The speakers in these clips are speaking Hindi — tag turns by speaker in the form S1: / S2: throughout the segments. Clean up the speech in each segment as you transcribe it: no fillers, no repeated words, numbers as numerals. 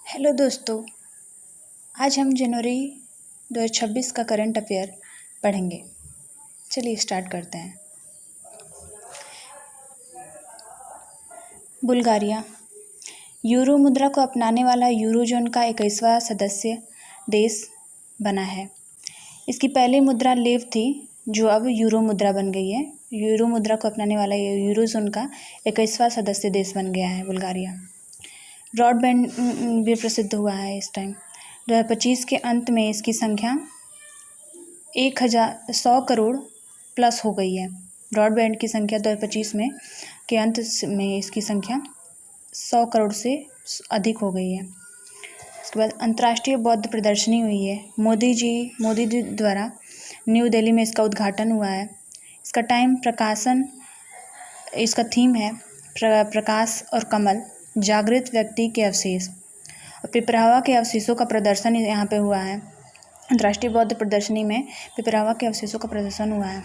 S1: हेलो दोस्तों, आज हम जनवरी 2026 का करंट अफेयर पढ़ेंगे। चलिए स्टार्ट करते हैं। बुल्गारिया यूरो मुद्रा को अपनाने वाला यूरोजोन का 21वां सदस्य देश बना है। इसकी पहली मुद्रा लेव थी, जो अब यूरो मुद्रा बन गई है। यूरो मुद्रा को अपनाने वाला यूरोजोन का 21वां सदस्य देश बन गया है बुल्गारिया। ब्रॉडबैंड भी प्रसिद्ध हुआ है इस टाइम। 2025 के अंत में इसकी संख्या 100 करोड़ प्लस हो गई है। ब्रॉडबैंड की संख्या 2025 में के अंत में इसकी संख्या 100 करोड़ से अधिक हो गई है। उसके बाद अंतर्राष्ट्रीय बौद्ध प्रदर्शनी हुई है। मोदी जी द्वारा न्यू दिल्ली में इसका उद्घाटन हुआ है। इसका इसका थीम है प्रकाश और कमल, जागृत व्यक्ति के अवशेष और पिपरावा के अवशेषों का प्रदर्शन यहाँ पे हुआ है। अंतर्राष्ट्रीय बौद्ध प्रदर्शनी में पिपरावा के अवशेषों का प्रदर्शन हुआ है।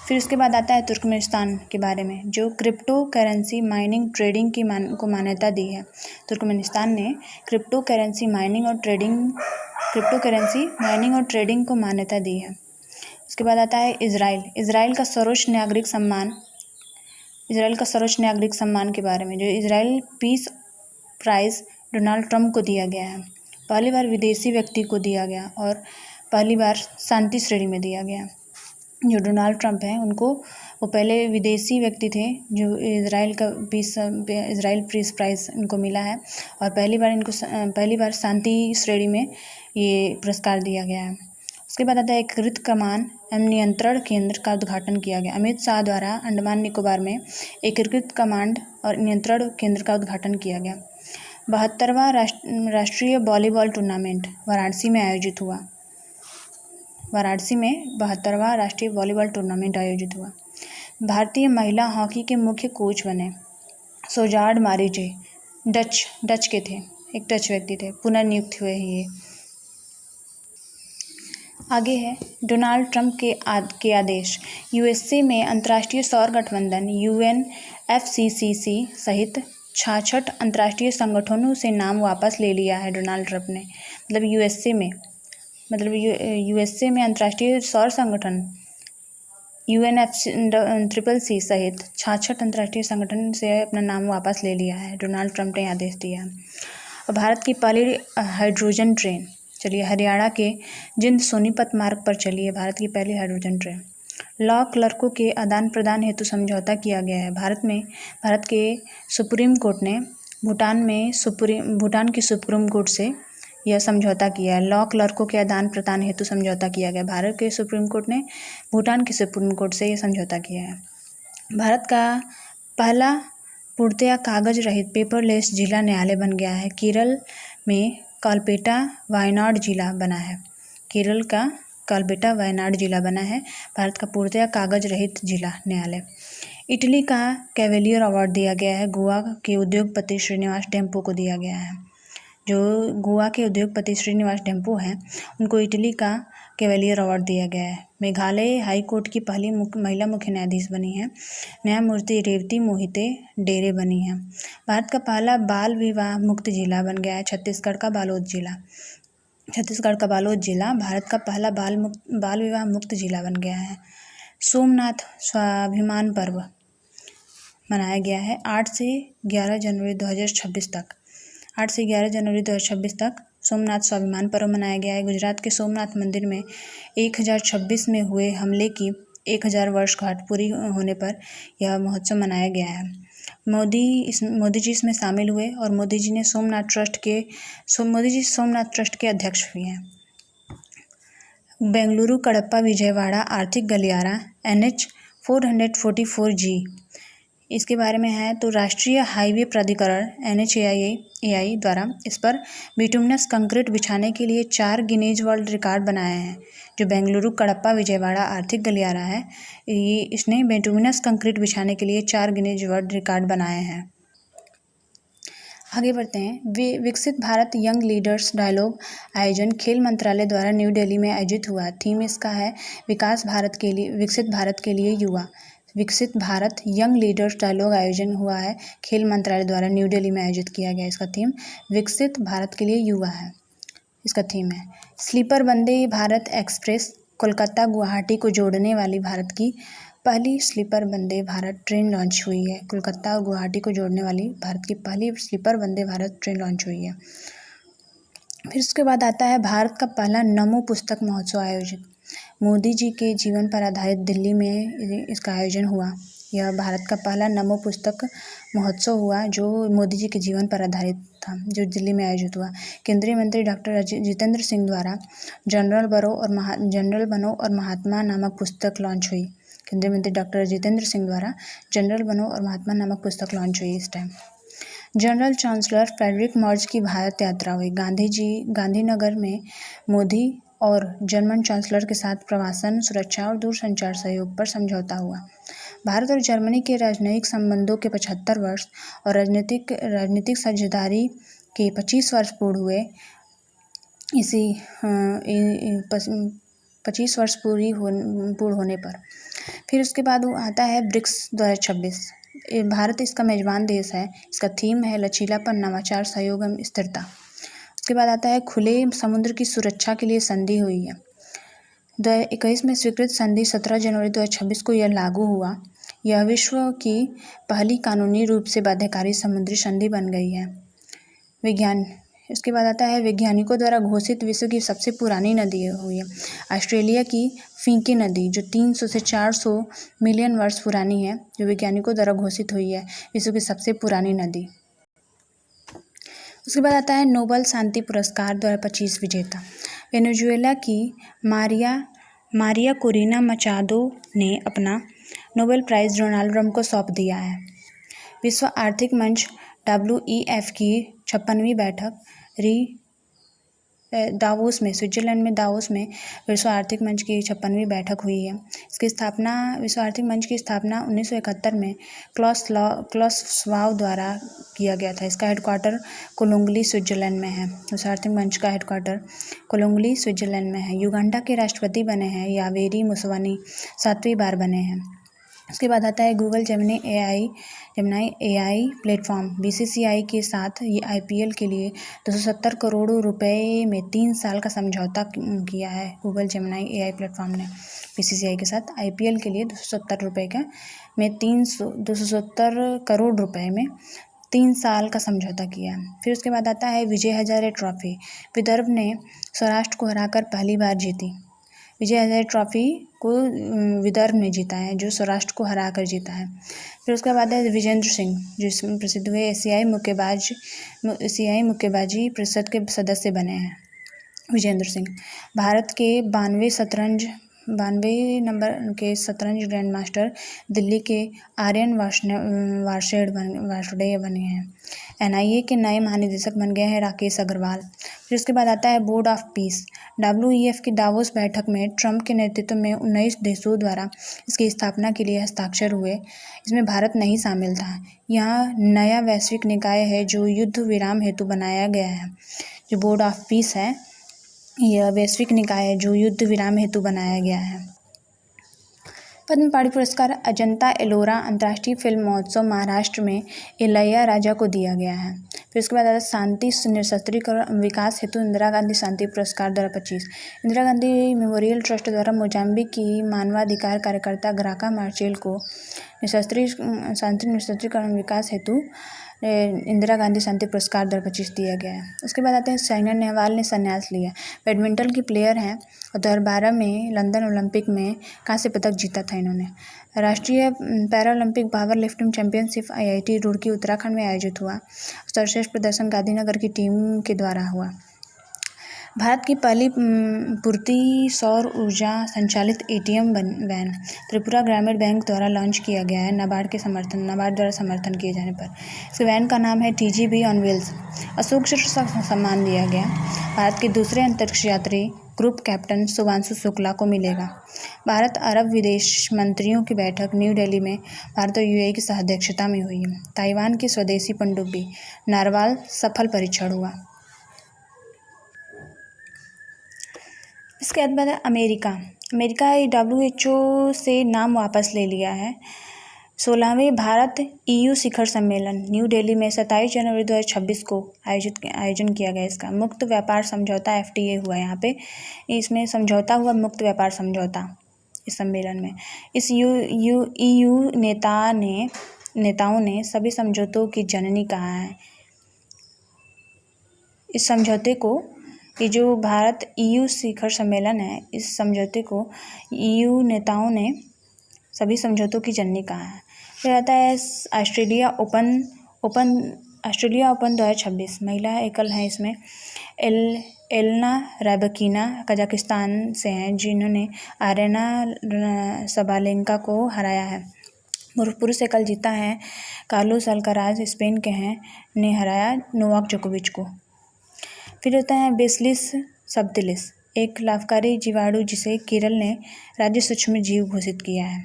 S1: फिर उसके बाद आता है तुर्कमेनिस्तान के बारे में, जो क्रिप्टो करेंसी माइनिंग ट्रेडिंग को मान्यता दी है। तुर्कमेनिस्तान ने क्रिप्टो करेंसी माइनिंग और ट्रेडिंग को मान्यता दी है। उसके बाद आता है इज़राइल का सर्वोच्च नागरिक सम्मान के बारे में, जो Israel peace prize Donald Trump को दिया गया है। पहली बार विदेशी व्यक्ति को दिया गया और पहली बार शांति श्रेणी में दिया गया। जो डोनाल्ड ट्रंप हैं उनको, वो पहले विदेशी व्यक्ति थे जो इज़राइल पीस प्राइज़ इनको मिला है और पहली बार शांति श्रेणी में ये पुरस्कार दिया गया है। उसके बाद आता है एकीकृत कमान एवं नियंत्रण केंद्र का उद्घाटन किया गया। अमित शाह द्वारा अंडमान निकोबार में एकीकृत कमांड और नियंत्रण केंद्र का उद्घाटन किया गया। 72वां राष्ट्रीय वॉलीबॉल टूर्नामेंट वाराणसी में आयोजित हुआ। 72वां हुआ। भारतीय महिला हॉकी के मुख्य कोच बने सोजार्ड मारिजे, डच के थे, एक डच व्यक्ति थे, पुनर्नियुक्त हुए ये। आगे है डोनाल्ड ट्रंप के आदेश। यूएसए में अंतर्राष्ट्रीय सौर गठबंधन UNFCCC सहित 66 अंतर्राष्ट्रीय संगठनों से नाम वापस ले लिया है डोनाल्ड ट्रंप ने। यूएसए में अंतर्राष्ट्रीय सौर संगठन UNFCCC सहित 66 अंतर्राष्ट्रीय संगठन से अपना नाम वापस ले लिया है। डोनाल्ड ट्रंप ने आदेश दिया है। और भारत की पहली हाइड्रोजन ट्रेन, चलिए हरियाणा के जिंद सोनीपत मार्ग पर चली है भारत की पहली हाइड्रोजन ट्रेन। लॉ क्लर्कों के आदान प्रदान हेतु समझौता किया गया है। भारत के सुप्रीम कोर्ट ने भूटान की सुप्रीम कोर्ट से यह समझौता किया है। लॉ क्लर्कों के आदान प्रदान हेतु समझौता किया गया। भारत के सुप्रीम कोर्ट ने भूटान की सुप्रीम कोर्ट से यह समझौता किया है। भारत का पहला पूर्णतया कागज रहित पेपरलेस जिला न्यायालय बन गया है। केरल में कालपेटा वायनाड जिला बना है। केरल का कालपेटा वायनाड जिला बना है भारत का पूर्णतया कागज रहित जिला न्यायालय। इटली का कैवेलियर अवार्ड दिया गया है गोवा के उद्योगपति श्रीनिवास डेम्पो को दिया गया है। जो गोवा के उद्योगपति श्रीनिवास डेम्पो हैं उनको इटली का कैवेलियर अवार्ड दिया गया है। मेघालय हाई कोर्ट की पहली महिला मुख्य न्यायाधीश बनी है। न्यायमूर्ति रेवती मोहिते डेरे बनी है। भारत का पहला बाल विवाह मुक्त जिला बन गया है छत्तीसगढ़ का बालोद जिला भारत का पहला बाल विवाह मुक्त जिला बन गया है। सोमनाथ स्वाभिमान पर्व मनाया गया है 8 से 11 जनवरी 2026 तक सोमनाथ स्वाभिमान पर्व मनाया गया है। गुजरात के सोमनाथ मंदिर में 1026 में हुए हमले की 1000 वर्षगांठ पूरी होने पर यह महोत्सव मनाया गया है। मोदी जी इसमें शामिल हुए और मोदी जी सोमनाथ ट्रस्ट के अध्यक्ष हुए हैं। बेंगलुरु कडप्पा विजयवाड़ा आर्थिक गलियारा NH 444G, इसके बारे में है तो राष्ट्रीय हाईवे प्राधिकरण NHAI द्वारा इस पर बिटुमिनस कंक्रीट बिछाने के लिए 4 गिनीज वर्ल्ड रिकॉर्ड बनाए हैं। जो बेंगलुरु कडप्पा विजयवाड़ा आर्थिक गलियारा है, इसने बिटुमिनस कंक्रीट बिछाने के लिए 4 गिनीज वर्ल्ड रिकॉर्ड बनाए हैं। आगे बढ़ते हैं। विकसित भारत यंग लीडर्स डायलॉग आयोजन खेल मंत्रालय द्वारा न्यू दिल्ली में आयोजित हुआ। थीम इसका है विकसित भारत के लिए युवा। विकसित भारत यंग लीडर्स डायलॉग आयोजन हुआ है खेल मंत्रालय द्वारा न्यू दिल्ली में आयोजित किया गया। इसका थीम विकसित भारत के लिए युवा है। इसका थीम है स्लीपर वंदे भारत एक्सप्रेस, कोलकाता गुवाहाटी को जोड़ने वाली भारत की पहली sleeper Vande Bharat train launch हुई है। कोलकाता और गुवाहाटी को जोड़ने वाली भारत की पहली sleeper Vande Bharat train launch हुई है। फिर उसके बाद आता है भारत का पहला नमो पुस्तक महोत्सव आयोजित। मोदी जी के जीवन पर आधारित दिल्ली में इसका आयोजन हुआ। यह भारत का पहला नमो पुस्तक महोत्सव हुआ जो मोदी जी के जीवन पर आधारित था, जो दिल्ली में आयोजित हुआ। केंद्रीय मंत्री डॉक्टर जितेंद्र सिंह द्वारा जनरल बनो और महात्मा नामक पुस्तक लॉन्च हुई। केंद्रीय मंत्री डॉक्टर जितेंद्र सिंह द्वारा जनरल बनो और महात्मा नामक पुस्तक लॉन्च हुई। इस time general chancellor Friedrich Merz की भारत यात्रा हुई। गांधीनगर में मोदी और जर्मन चांसलर के साथ प्रवासन, सुरक्षा और दूरसंचार सहयोग पर समझौता हुआ। भारत और जर्मनी के राजनयिक संबंधों के 75 वर्ष और राजनीतिक साझेदारी के 25 वर्ष पूर्ण हुए। 25 वर्ष पूर्ण होने पर फिर उसके बाद वो आता है ब्रिक्स 2026। भारत इसका मेजबान देश है। इसका थीम है लचीलापन, नवाचार, सहयोग एवं स्थिरता। उसके बाद आता है खुले समुद्र की सुरक्षा के लिए संधि हुई है। 2021 में स्वीकृत संधि 17 जनवरी 2026 को यह लागू हुआ। यह विश्व की पहली कानूनी रूप से बाध्यकारी समुद्री संधि बन गई है। इसके बाद आता है वैज्ञानिकों द्वारा घोषित विश्व की सबसे पुरानी नदी हुई है ऑस्ट्रेलिया की फिंकी नदी, जो 300 से 400 मिलियन वर्ष पुरानी है, जो वैज्ञानिकों द्वारा घोषित हुई है विश्व की सबसे पुरानी नदी। उसके बाद आता है नोबेल शांति पुरस्कार 2025 विजेता। वेनेजुएला की मारिया कोरिना मचादो ने अपना नोबेल प्राइज़ डोनाल्ड ट्रंप को सौंप दिया है। विश्व आर्थिक मंच WEF की 56वीं बैठक दावोस में, स्विट्जरलैंड में दावोस में विश्व आर्थिक मंच की 56वीं बैठक हुई है। इसकी स्थापना, विश्व आर्थिक मंच की स्थापना 1971 में क्लॉस श्वाब द्वारा किया गया था। इसका हेडक्वार्टर कोलोंगली स्विट्जरलैंड में है। विश्व आर्थिक मंच का हेडक्वार्टर कोलोंगली स्विट्जरलैंड में है। युगांडा के राष्ट्रपति बने हैं यावेरी मुसेवेनी, 7वीं बार बने हैं। उसके बाद आता है Google Gemini AI platform BCCI के साथ IPL के लिए 270 करोड़ रुपए में 3 साल का समझौता किया है। गूगल जेमिनी AI प्लेटफॉर्म ने BCCI के साथ IPL के लिए 270 करोड़ रुपए में 3 साल का समझौता किया है। फिर उसके बाद आता है विजय हजारे ट्रॉफी। विदर्भ ने सौराष्ट्र को हराकर पहली बार जीती। विजय हजारे ट्रॉफी को विदर्भ ने जीता है, जो सौराष्ट्र को हरा कर जीता है। फिर उसके बाद है विजेंद्र सिंह, जिसमें प्रसिद्ध हुए एशियाई मुक्केबाजी परिषद के सदस्य बने हैं। विजेंद्र सिंह भारत के 92 नंबर के शतरंज ग्रैंड मास्टर दिल्ली के आर्यन वार्ष्णेय बने हैं। NIA के नए महानिदेशक बन गए हैं राकेश अग्रवाल। फिर उसके बाद आता है बोर्ड ऑफ पीस। WEF की दावोस बैठक में ट्रंप के नेतृत्व में 19 देशों द्वारा इसकी स्थापना के लिए हस्ताक्षर हुए। इसमें भारत नहीं शामिल था। यह नया वैश्विक निकाय है जो युद्ध विराम हेतु बनाया गया है। जो बोर्ड ऑफ पीस है, यह वैश्विक निकाय है जो युद्ध विराम हेतु बनाया गया है। पद्म पाणि पुरस्कार अजंता एलोरा अंतर्राष्ट्रीय फिल्म महोत्सव महाराष्ट्र में इलैयाराजा को दिया गया है। फिर उसके बाद आता है शांति निरस्त्रीकरण विकास हेतु इंदिरा गांधी शांति पुरस्कार 2025। इंदिरा गांधी मेमोरियल ट्रस्ट द्वारा मोजाम्बिक की मानवाधिकार कार्यकर्ता ग्राका मार्चेल को शांति निरस्त्रीकरण विकास हेतु इंदिरा गांधी शांति पुरस्कार 2025 दिया गया है। उसके बाद आते हैं साइना नेहवाल ने संन्यास लिया। बैडमिंटन की प्लेयर हैं और 2012 में लंदन ओलंपिक में कांस्य पदक जीता था इन्होंने। राष्ट्रीय Paralympic power lifting championship IIT Roorkee Uttarakhand में आयोजित हुआ। सर्वश्रेष्ठ प्रदर्शन गांधीनगर की टीम के द्वारा हुआ। भारत की पहली पूर्ति सौर ऊर्जा संचालित ATM वैन त्रिपुरा ग्रामीण बैंक द्वारा लॉन्च किया गया है नाबार्ड द्वारा समर्थन किए जाने पर। इस वैन का नाम है TGV ऑन व्हील्स। अशोक चक्र सम्मान दिया गया। भारत के दूसरे अंतरिक्ष यात्री ग्रुप कैप्टन शुभांशु शुक्ला को मिलेगा। भारत अरब विदेश मंत्रियों की बैठक न्यू दिल्ली में भारत और UAE की सह-अध्यक्षता में हुई। ताइवान की स्वदेशी पनडुब्बी नारवाल सफल परीक्षण हुआ। इसके बाद अमेरिका अमेरिका WHO से नाम वापस ले लिया है। 16वें भारत EU शिखर सम्मेलन न्यू दिल्ली में 27 जनवरी 2026 को आयोजन किया गया। इसका मुक्त व्यापार समझौता FTA हुआ यहाँ पे, इसमें समझौता हुआ, मुक्त व्यापार समझौता इस सम्मेलन में। इस EU नेताओं ने सभी समझौतों की जननी कहा है। इस समझौते को, ये जो भारत EU शिखर सम्मेलन है, इस समझौते को EU नेताओं ने सभी समझौतों की जननी कहा है। फिर आता है ऑस्ट्रेलिया ओपन 2026 महिला एकल हैं इसमें। एलेना रैबकिना कजाकिस्तान से हैं, जिन्होंने आरेना सबालेंका को हराया है। पुरुष एकल जीता है कार्लोस अल्काराज स्पेन के हैं, ने हराया नोवाक जोकोविच को। फिर होता है बेसिलस सबटिलिस, एक लाभकारी जीवाणु जिसे केरल ने राज्य सूक्ष्म जीव घोषित किया है।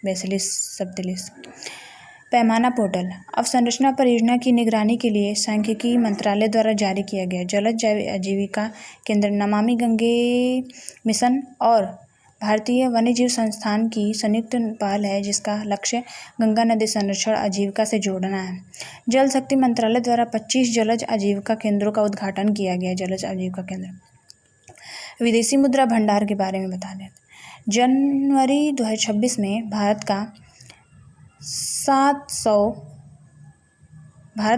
S1: Bacillus subtilis. पैमाना पोर्टल अवसंरचना परियोजना की निगरानी के लिए सांख्यिकी मंत्रालय द्वारा जारी किया गया जलज जैव आजीविका केंद्र नमामि गंगे मिशन और भारतीय वन्यजीव संस्थान की संयुक्त पहल है, जिसका लक्ष्य गंगा नदी संरक्षण आजीविका से जोड़ना है। जल शक्ति मंत्रालय द्वारा 25 जलज आजीविका केंद्रों का उद्घाटन किया गया। जलज आजीविका केंद्र। विदेशी मुद्रा भंडार के बारे में बता दें। जनवरी 2026 में भारत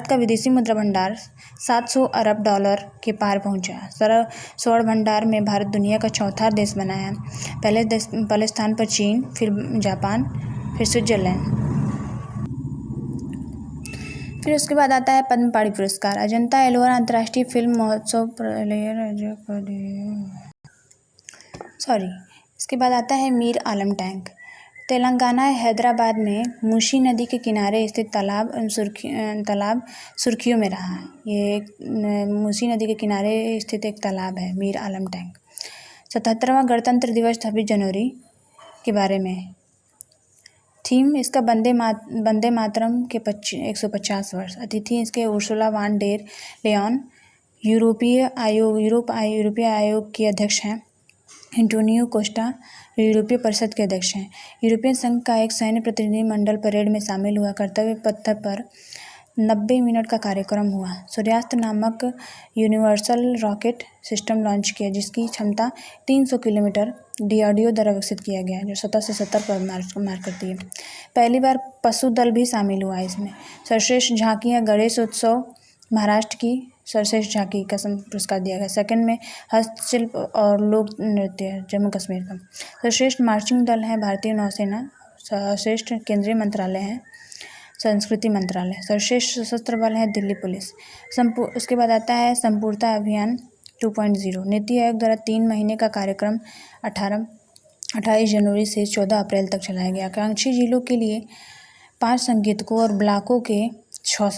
S1: का विदेशी मुद्रा भंडार 700 अरब डॉलर के पार पहुंचा। स्वर्ण भंडार में भारत दुनिया का चौथा देश बना है। पहले स्थान पर चीन, फिर जापान, फिर स्विट्जरलैंड। फिर उसके बाद आता है पद्म पाणि पुरस्कार। अजंता एलोरा अंतर्राष्ट्रीय फिल्म महोत्सव इसके बाद आता है मीर आलम टैंक। तेलंगाना हैदराबाद में मूसी नदी के किनारे स्थित तालाब सुर्खियों में रहा। ये मूसी नदी के किनारे स्थित एक तालाब है, मीर आलम टैंक। 77वां गणतंत्र दिवस 26 जनवरी के बारे में थीम इसका वंदे मातरम के 150 वर्ष। अतिथि इसके उर्सुला वान डेर लेयन यूरोपीय आयोग के अध्यक्ष हैं। एंटोनियो कोस्टा यूरोपीय परिषद के अध्यक्ष हैं। यूरोपियन संघ का एक सैन्य प्रतिनिधि मंडल परेड में शामिल हुआ। कर्तव्य पथ पर 90 मिनट का कार्यक्रम हुआ। सूर्यास्त नामक यूनिवर्सल रॉकेट सिस्टम लॉन्च किया, जिसकी क्षमता 300 किलोमीटर DRDO द्वारा विकसित किया गया, जो 70 से 70 पर मार करती है। पहली बार पशु दल भी शामिल हुआ इसमें। सर्वश्रेष्ठ झांकियाँ गणेश उत्सव महाराष्ट्र की सर्वश्रेष्ठ झांकी का पुरस्कार दिया गया। सेकंड में हस्तशिल्प और लोक नृत्य जम्मू कश्मीर का। सर्वश्रेष्ठ मार्चिंग दल है भारतीय नौसेना। सर्वश्रेष्ठ केंद्रीय मंत्रालय है संस्कृति मंत्रालय। सर्वश्रेष्ठ सशस्त्र बल है दिल्ली पुलिस। उसके बाद आता है संपूर्णता अभियान 2.0। नीति आयोग द्वारा 3 महीने का कार्यक्रम 28 जनवरी से 14 अप्रैल तक चलाया गया। आकांक्षी जिलों के लिए 5 संकेतकों और ब्लॉकों के 6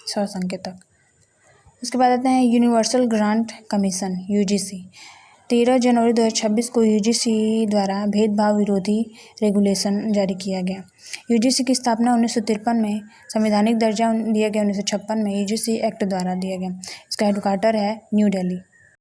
S1: संकेतक। उसके बाद आते हैं यूनिवर्सल ग्रांट कमीशन UGC। 13 जनवरी 2026 को UGC द्वारा भेदभाव विरोधी रेगुलेशन जारी किया गया। UGC की स्थापना 1953 में, संवैधानिक दर्जा दिया गया 1956 में UGC एक्ट द्वारा दिया गया। इसका हेडक्वार्टर है न्यू दिल्ली।